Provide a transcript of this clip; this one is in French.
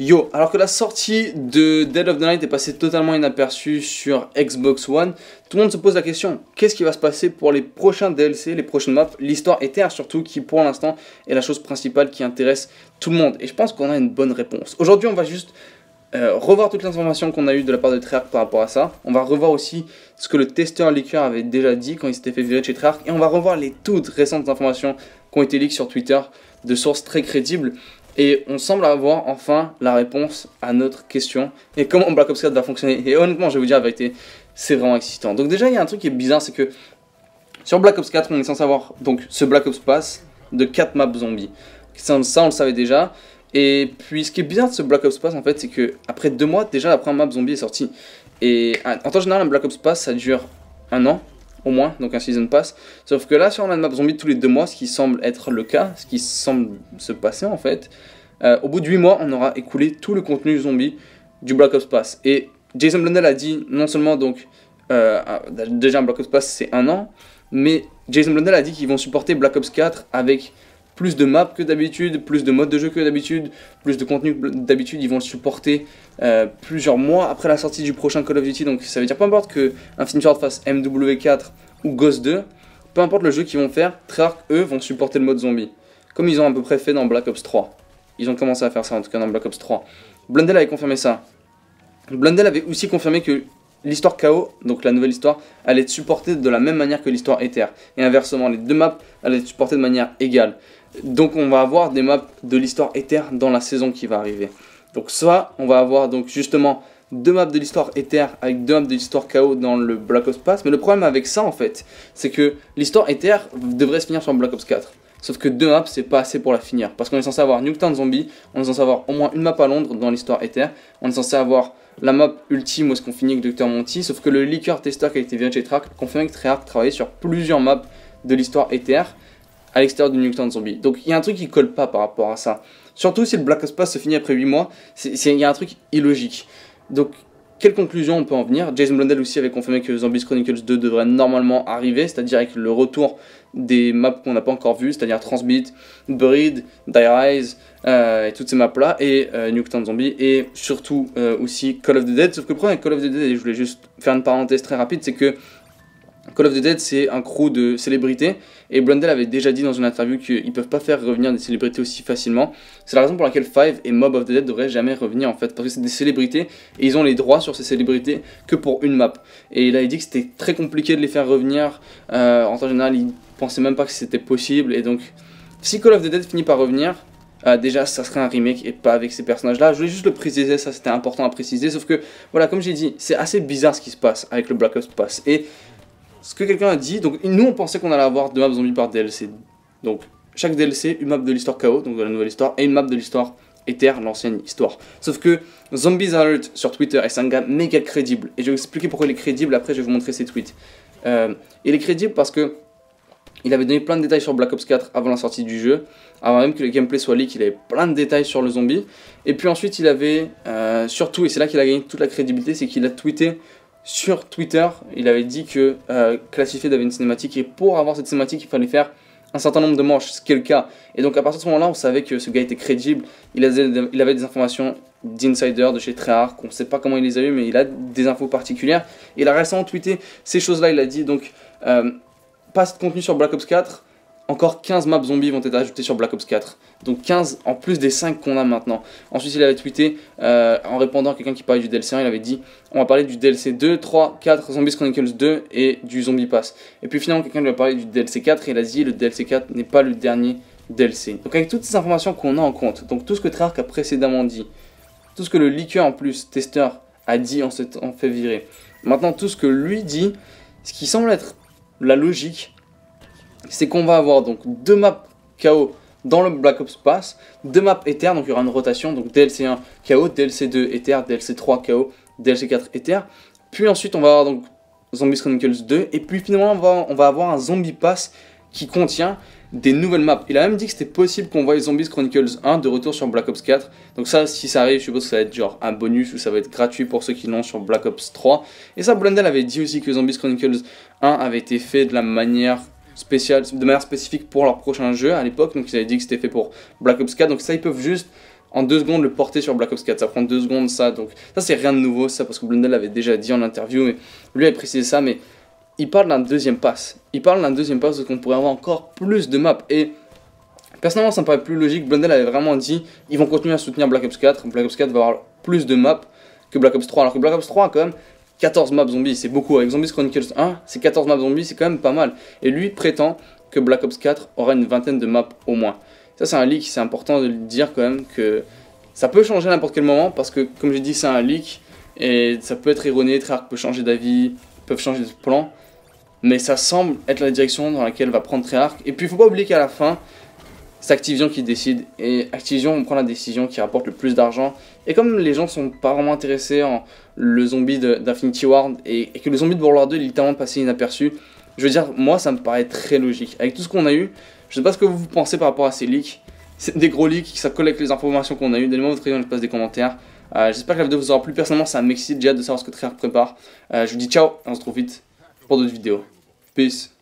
Yo, alors que la sortie de Dead of the Night est passée totalement inaperçue sur Xbox One, tout le monde se pose la question, qu'est-ce qui va se passer pour les prochains DLC, les prochaines maps, l'histoire Ether surtout, qui pour l'instant est la chose principale qui intéresse tout le monde. Et je pense qu'on a une bonne réponse. Aujourd'hui, on va juste revoir toutes les informations qu'on a eues de la part de Treyarch par rapport à ça. On va revoir aussi ce que le testeur leaker avait déjà dit quand il s'était fait virer de chez Treyarch. Et on va revoir les toutes récentes informations qui ont été leaks sur Twitter de sources très crédibles. Et on semble avoir enfin la réponse à notre question et comment Black Ops 4 va fonctionner. Et honnêtement, je vais vous dire la vérité, c'est vraiment excitant. Donc déjà, il y a un truc qui est bizarre, c'est que sur Black Ops 4, on est censé avoir donc ce Black Ops Pass de 4 maps zombies. Ça, on le savait déjà. Et puis, ce qui est bizarre de ce Black Ops Pass, en fait, c'est que après 2 mois, déjà la première map zombie est sortie. Et en temps général, un Black Ops Pass, ça dure 1 an. Au moins, donc un Season Pass. Sauf que là, sur la map zombie tous les 2 mois, ce qui semble être le cas, ce qui semble se passer en fait, au bout de 8 mois, on aura écoulé tout le contenu zombie du Black Ops Pass. Et Jason Blundell a dit, non seulement donc, déjà un Black Ops Pass c'est 1 an, mais Jason Blundell a dit qu'ils vont supporter Black Ops 4 avec plus de maps que d'habitude, plus de modes de jeu que d'habitude, plus de contenu que d'habitude. Ils vont le supporter plusieurs mois après la sortie du prochain Call of Duty. Donc ça veut dire peu importe que Infinite Ward fasse MW4 ou Ghost 2, peu importe le jeu qu'ils vont faire, Treyarch eux vont supporter le mode zombie. Comme ils ont à peu près fait dans Black Ops 3. Ils ont commencé à faire ça en tout cas dans Black Ops 3. Blundell avait confirmé ça. Blundell avait aussi confirmé que l'histoire KO, donc la nouvelle histoire, allait être supportée de la même manière que l'histoire Ether. Et inversement, les deux maps allaient être supportées de manière égale. Donc on va avoir des maps de l'histoire Ether dans la saison qui va arriver. Donc soit on va avoir donc justement 2 maps de l'histoire Ether avec 2 maps de l'histoire KO dans le Black Ops Pass. Mais le problème avec ça en fait, c'est que l'histoire Ether devrait se finir sur Black Ops 4. Sauf que 2 maps c'est pas assez pour la finir. Parce qu'on est censé avoir Nuketown Zombie, on est censé avoir au moins une map à Londres dans l'histoire Ether. On est censé avoir la map ultime où est-ce qu'on finit avec Dr Monty. Sauf que le leaker testeur qui a été viré chez Treyarch confirme que Treyarch travaillait sur plusieurs maps de l'histoire Ether à l'extérieur du Nuketown Zombie. Donc il y a un truc qui colle pas par rapport à ça. Surtout si le Black Ops Pass se finit après 8 mois, il y a un truc illogique. Donc quelle conclusion on peut en venir? Jason Blundell aussi avait confirmé que Zombies Chronicles 2 devrait normalement arriver, c'est-à-dire avec le retour des maps qu'on n'a pas encore vues, c'est-à-dire Transbeat, Buried, Dire Rise, et toutes ces maps-là, et Nuketown Zombie, et surtout aussi Call of the Dead. Sauf que le problème avec Call of the Dead, et je voulais juste faire une parenthèse très rapide, c'est que Call of the Dead c'est un crew de célébrités et Blundell avait déjà dit dans une interview qu'ils ne peuvent pas faire revenir des célébrités aussi facilement. C'est la raison pour laquelle Five et Mob of the Dead ne devraient jamais revenir en fait, parce que c'est des célébrités et ils ont les droits sur ces célébrités que pour une map. Et il a dit que c'était très compliqué de les faire revenir, en temps général ils pensaient même pas que c'était possible. Et donc si Call of the Dead finit par revenir, déjà ça serait un remake et pas avec ces personnages là. Je voulais juste le préciser, ça c'était important à préciser. Sauf que voilà, comme j'ai dit, c'est assez bizarre ce qui se passe avec le Black Ops Pass. Et ce que quelqu'un a dit, donc nous on pensait qu'on allait avoir 2 maps zombies par DLC. Donc chaque DLC, une map de l'histoire KO, donc de la nouvelle histoire, et une map de l'histoire Ether, l'ancienne histoire. Sauf que Zombies Alert sur Twitter, et c'est un gars méga crédible. Et je vais vous expliquer pourquoi il est crédible, après je vais vous montrer ses tweets. Il est crédible parce que il avait donné plein de détails sur Black Ops 4 avant la sortie du jeu. Avant même que le gameplay soit leak, il avait plein de détails sur le zombie. Et puis ensuite il avait, surtout, et c'est là qu'il a gagné toute la crédibilité, c'est qu'il a tweeté sur Twitter, il avait dit que Classified avait une cinématique et pour avoir cette cinématique, il fallait faire un certain nombre de manches, ce qui est le cas. Et donc à partir de ce moment-là, on savait que ce gars était crédible, il avait des informations d'insider de chez Treyarch, on ne sait pas comment il les a eu, mais il a des infos particulières. Et il a récemment tweeté ces choses-là, il a dit donc, pas de contenu sur Black Ops 4, encore 15 maps zombies vont être ajoutées sur Black Ops 4. Donc 15 en plus des 5 qu'on a maintenant. Ensuite il avait tweeté en répondant à quelqu'un qui parlait du DLC 1, il avait dit on va parler du DLC 2, 3, 4, Zombies Chronicles 2 et du Zombie Pass. Et puis finalement quelqu'un lui a parlé du DLC 4 et il a dit le DLC 4 n'est pas le dernier DLC. Donc avec toutes ces informations qu'on a en compte, donc tout ce que Treyarch a précédemment dit, tout ce que le leaker en plus, testeur, a dit en fait virer. Maintenant tout ce que lui dit, ce qui semble être la logique, c'est qu'on va avoir donc 2 maps KO dans le Black Ops Pass, 2 maps Ether, donc il y aura une rotation, donc DLC 1 KO, DLC 2 Ether, DLC 3 KO, DLC 4 Ether, puis ensuite on va avoir donc Zombies Chronicles 2, et puis finalement on va avoir un Zombie Pass qui contient des nouvelles maps. Il a même dit que c'était possible qu'on voie Zombies Chronicles 1 de retour sur Black Ops 4, donc ça si ça arrive je suppose que ça va être genre un bonus ou ça va être gratuit pour ceux qui l'ont sur Black Ops 3, et ça Blundell avait dit aussi que Zombies Chronicles 1 avait été fait de la manière spéciale, de manière spécifique pour leur prochain jeu à l'époque, donc ils avaient dit que c'était fait pour Black Ops 4, donc ça ils peuvent juste en 2 secondes le porter sur Black Ops 4. Ça prend 2 secondes, ça. Donc ça, c'est rien de nouveau, ça, parce que Blundell l'avait déjà dit en interview. Mais lui avait précisé ça, mais il parle d'un deuxième pass. Il parle d'un deuxième pass qu'on pourrait avoir encore plus de maps. Et personnellement, ça me paraît plus logique. Blundell avait vraiment dit ils vont continuer à soutenir Black Ops 4. Black Ops 4 va avoir plus de maps que Black Ops 3. Alors que Black Ops 3 a quand même 14 maps zombies. C'est beaucoup. Avec Zombies Chronicles 1, c'est 14 maps zombies, c'est quand même pas mal. Et lui prétend que Black Ops 4 aura une vingtaine de maps au moins. Ça, c'est un leak. C'est important de le dire quand même que ça peut changer à n'importe quel moment. Parce que, comme j'ai dit, c'est un leak. Et ça peut être erroné. Treyarch peut changer d'avis, peuvent changer de plan. Mais ça semble être la direction dans laquelle va prendre Treyarch. Et puis il faut pas oublier qu'à la fin, c'est Activision qui décide. Et Activision prend la décision qui rapporte le plus d'argent. Et comme les gens sont pas vraiment intéressés en le zombie d'Infinity Ward et que le zombie de World War 2 est littéralement passé inaperçu, je veux dire, moi ça me paraît très logique. Avec tout ce qu'on a eu, je sais pas ce que vous pensez par rapport à ces leaks. C'est des gros leaks, ça collecte les informations qu'on a eu. Donnez-moi votre avis dans l'espace des commentaires. J'espère que la vidéo vous aura plu. Personnellement, ça m'excite. J'ai hâte de savoir ce que Treyarch prépare. Je vous dis ciao et on se retrouve vite pour d'autres vidéos. Peace.